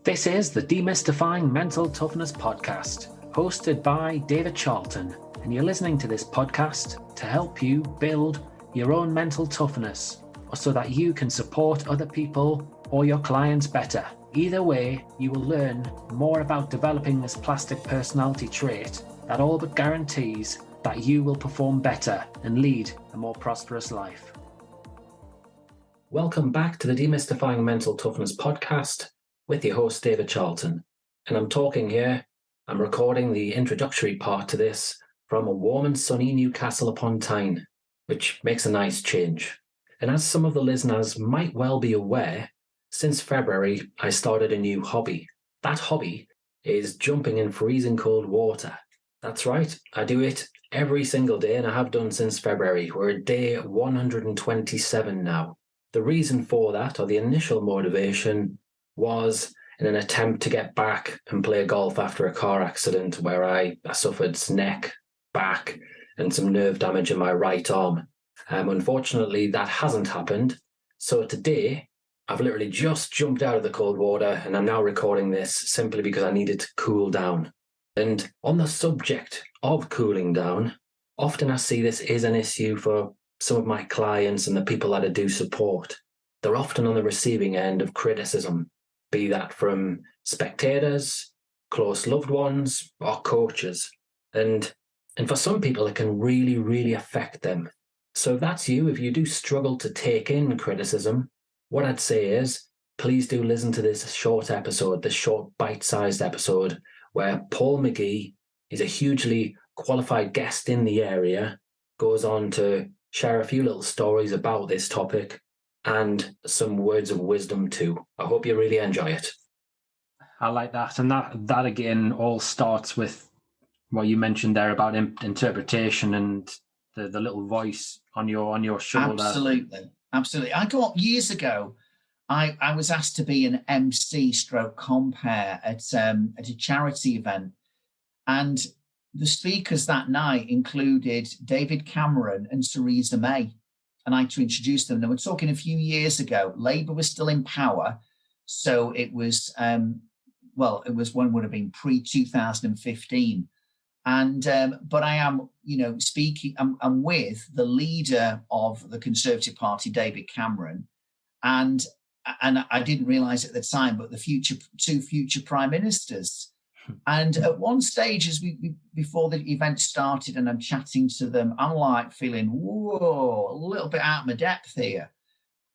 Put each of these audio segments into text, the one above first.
This is the Demystifying Mental Toughness podcast, hosted by David Charlton, and you're listening to this podcast to help you build your own mental toughness, or so that you can support other people or your clients better. Either way, you will learn more about developing this plastic personality trait that all but guarantees that you will perform better and lead a more prosperous life. Welcome back to the Demystifying Mental Toughness podcast with your host, David Charlton. And I'm recording the introductory part to this from a warm and sunny Newcastle upon Tyne, which makes a nice change. And as some of the listeners might well be aware, since February, I started a new hobby. That hobby is jumping in freezing cold water. That's right, I do it every single day, and I have done since February. We're at day 127 now. The reason for that, or the initial motivation, was in an attempt to get back and play golf after a car accident where I suffered neck, back, and some nerve damage in my right arm. Unfortunately, that hasn't happened. So today, I've literally just jumped out of the cold water, and I'm now recording this simply because I needed to cool down. And on the subject of cooling down, often I see this is an issue for some of my clients and the people that I do support. They're often on the receiving end of criticism, be that from spectators, close loved ones, or coaches. And for some people, it can really, really affect them. So if that's you, if you do struggle to take in criticism, what I'd say is, please do listen to this short episode, this short bite-sized episode, where Paul McGee is a hugely qualified guest in the area, goes on to share a few little stories about this topic and some words of wisdom too. I hope you really enjoy it. I like that. And that again all starts with what you mentioned there about interpretation and the little voice on your shoulder. Absolutely. I got years ago, I was asked to be an MC stroke compere at a charity event. And the speakers that night included David Cameron and Theresa May. And I had to introduce them. And we're talking a few years ago. Labour was still in power. So it was, one would have been pre-2015. But I am, speaking, I'm with the leader of the Conservative Party, David Cameron. And I didn't realise at the time, but two future prime ministers. And at one stage, before the event started and I'm chatting to them, I'm like feeling, whoa, a little bit out of my depth here.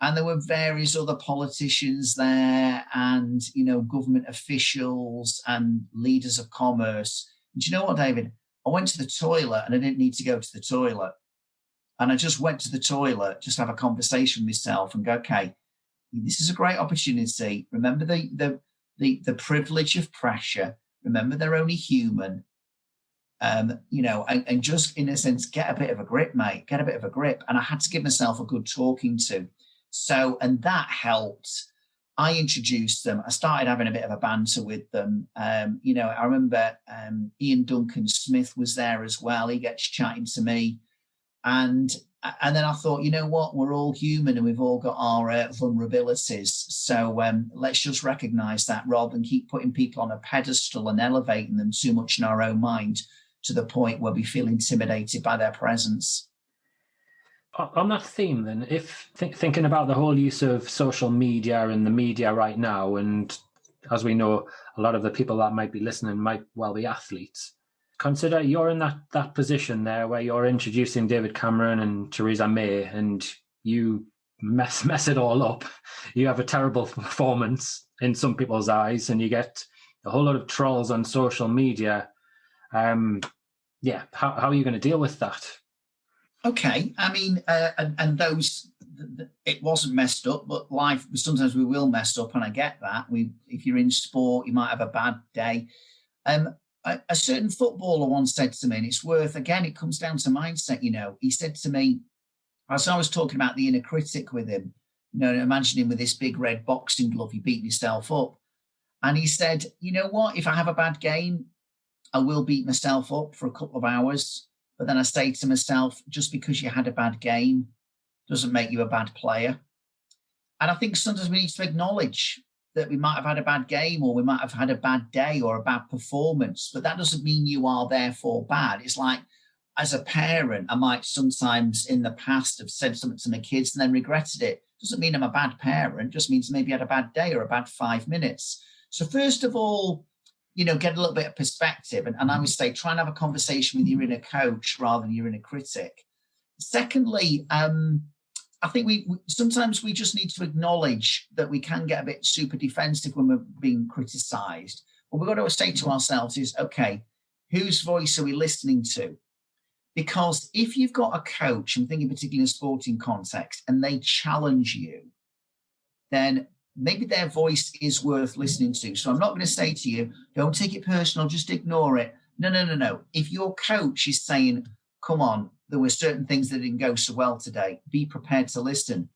And there were various other politicians there and, government officials and leaders of commerce. And do you know what, David? I went to the toilet and I didn't need to go to the toilet. And I just went to the toilet, just have a conversation with myself and go, okay, this is a great opportunity. Remember the privilege of pressure. Remember, they're only human, and just in a sense, get a bit of a grip, mate, get a bit of a grip. And I had to give myself a good talking to. So, and that helped. I introduced them. I started having a bit of a banter with them. I remember Ian Duncan Smith was there as well. He gets chatting to me. And then I thought, you know what, we're all human and we've all got our vulnerabilities. So let's just recognise that rather than keep putting people on a pedestal and elevating them too much in our own mind to the point where we feel intimidated by their presence. On that theme then, if thinking about the whole use of social media and the media right now, and as we know, a lot of the people that might be listening might well be athletes. Consider you're in that position there where you're introducing David Cameron and Theresa May and you mess it all up. You have a terrible performance in some people's eyes and you get a whole lot of trolls on social media. How are you going to deal with that? Okay. I mean, and those, it wasn't messed up, but life, sometimes we will mess up and I get that. If you're in sport, you might have a bad day. A certain footballer once said to me, and it's worth, again, it comes down to mindset, he said to me, as I was talking about the inner critic with him, imagine him with this big red boxing glove, you beat yourself up. And he said, you know what, if I have a bad game, I will beat myself up for a couple of hours. But then I say to myself, just because you had a bad game doesn't make you a bad player. And I think sometimes we need to acknowledge that we might have had a bad game, or we might have had a bad day or a bad performance, but that doesn't mean you are therefore bad. It's like, as a parent, I might sometimes in the past have said something to my kids and then regretted it. Doesn't mean I'm a bad parent, just means maybe I had a bad day or a bad 5 minutes. So first of all, get a little bit of perspective. And I would say, try and have a conversation with your inner coach rather than your inner critic. Secondly, I think we sometimes we just need to acknowledge that we can get a bit super defensive when we're being criticized. What we've got to say to ourselves is, okay, whose voice are we listening to? Because if you've got a coach, I'm thinking particularly in a sporting context, and they challenge you, then maybe their voice is worth listening to. So I'm not going to say to you, don't take it personal, just ignore it. No. If your coach is saying, come on, there were certain things that didn't go so well today, be prepared to listen.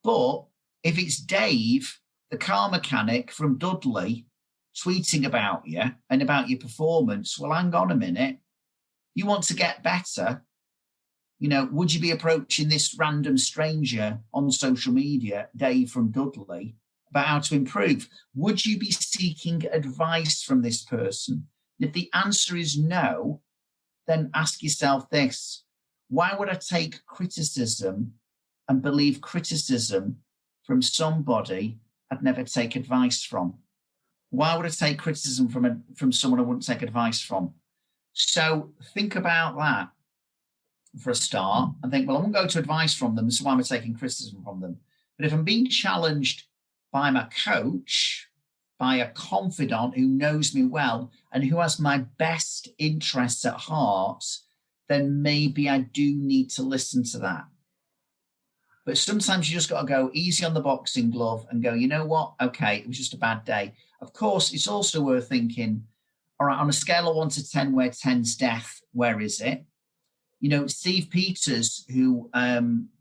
But if it's Dave, the car mechanic from Dudley, tweeting about you and about your performance, well, hang on a minute. You want to get better, would you be approaching this random stranger on social media, Dave from Dudley, about how to improve? Would you be seeking advice from this person? If the answer is no, then ask yourself this: why would I take criticism and believe criticism from somebody I'd never take advice from? Why would I take criticism from someone I wouldn't take advice from? So think about that for a start and think, well, I won't go to advice from them, so why am I taking criticism from them? But if I'm being challenged by my coach, by a confidant who knows me well and who has my best interests at heart, then maybe I do need to listen to that. But sometimes you just got to go easy on the boxing glove and go, you know what? Okay, it was just a bad day. Of course, it's also worth thinking, all right, on a scale of 1 to 10, where 10's death, where is it? Steve Peters, who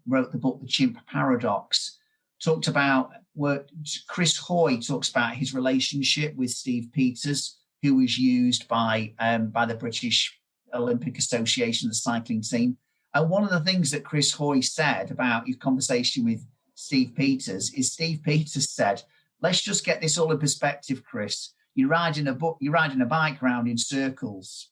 wrote the book, The Chimp Paradox, talked about what Chris Hoy talks about his relationship with Steve Peters, who was used by the British Olympic Association, the cycling team. And one of the things that Chris Hoy said about his conversation with Steve Peters is Steve Peters said, let's just get this all in perspective, Chris. You're riding a bike around in circles.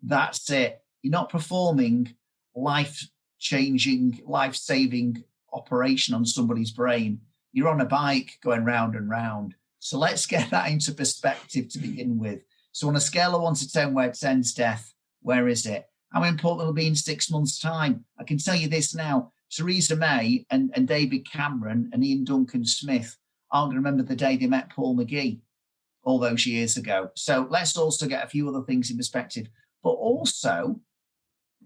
That's it. You're not performing life-changing, life-saving operation on somebody's brain. You're on a bike going round and round. So let's get that into perspective to begin with. So on a scale of 1 to 10, where 10's death, where is it? How important it'll be in 6 months' time? I can tell you this now. Theresa May and David Cameron and Ian Duncan Smith aren't going to remember the day they met Paul McGee all those years ago. So let's also get a few other things in perspective. But also,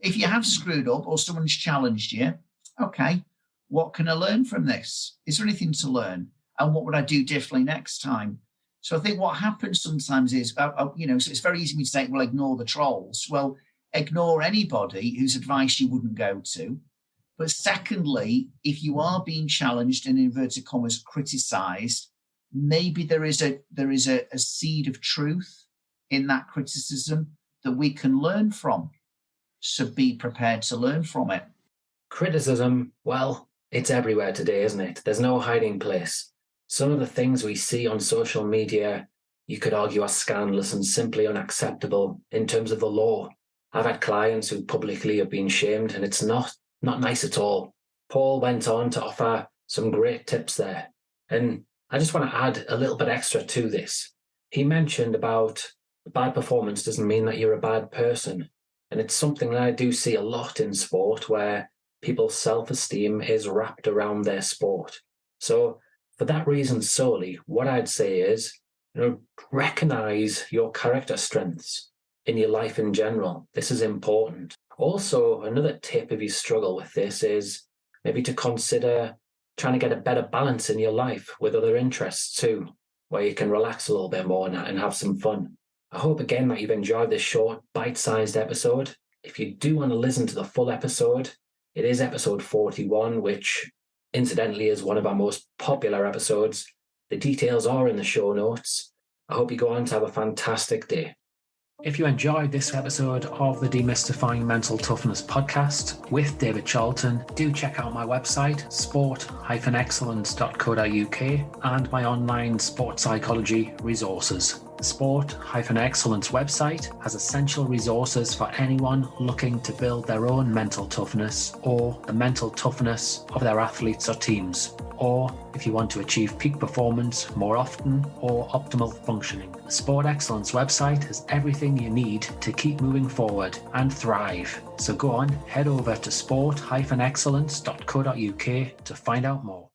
if you have screwed up or someone's challenged you, okay, what can I learn from this? Is there anything to learn? And what would I do differently next time? So I think what happens sometimes is, so it's very easy for me to say, well, ignore the trolls. Well, ignore anybody whose advice you wouldn't go to. But secondly, if you are being challenged and, in inverted commas, criticized, maybe there is a seed of truth in that criticism that we can learn from. So be prepared to learn from it. Criticism, well, it's everywhere today, isn't it? There's no hiding place. Some of the things we see on social media, you could argue are scandalous and simply unacceptable in terms of the law. I've had clients who publicly have been shamed, and it's not nice at all. Paul went on to offer some great tips there. And I just want to add a little bit extra to this. He mentioned about bad performance doesn't mean that you're a bad person. And it's something that I do see a lot in sport, where people's self-esteem is wrapped around their sport. So for that reason solely, what I'd say is, recognize your character strengths in your life in general. This is important. Also, another tip if you struggle with this is maybe to consider trying to get a better balance in your life with other interests too, where you can relax a little bit more and have some fun. I hope again that you've enjoyed this short, bite-sized episode. If you do want to listen to the full episode, it is episode 41, which incidentally is one of our most popular episodes. The details are in the show notes. I hope you go on to have a fantastic day. If you enjoyed this episode of the Demystifying Mental Toughness podcast with David Charlton, do check out my website, sport-excellence.co.uk, and my online sports psychology resources. The Sport-Excellence website has essential resources for anyone looking to build their own mental toughness or the mental toughness of their athletes or teams, or if you want to achieve peak performance more often or optimal functioning. The Sport Excellence website has everything you need to keep moving forward and thrive. So go on, head over to sport-excellence.co.uk to find out more.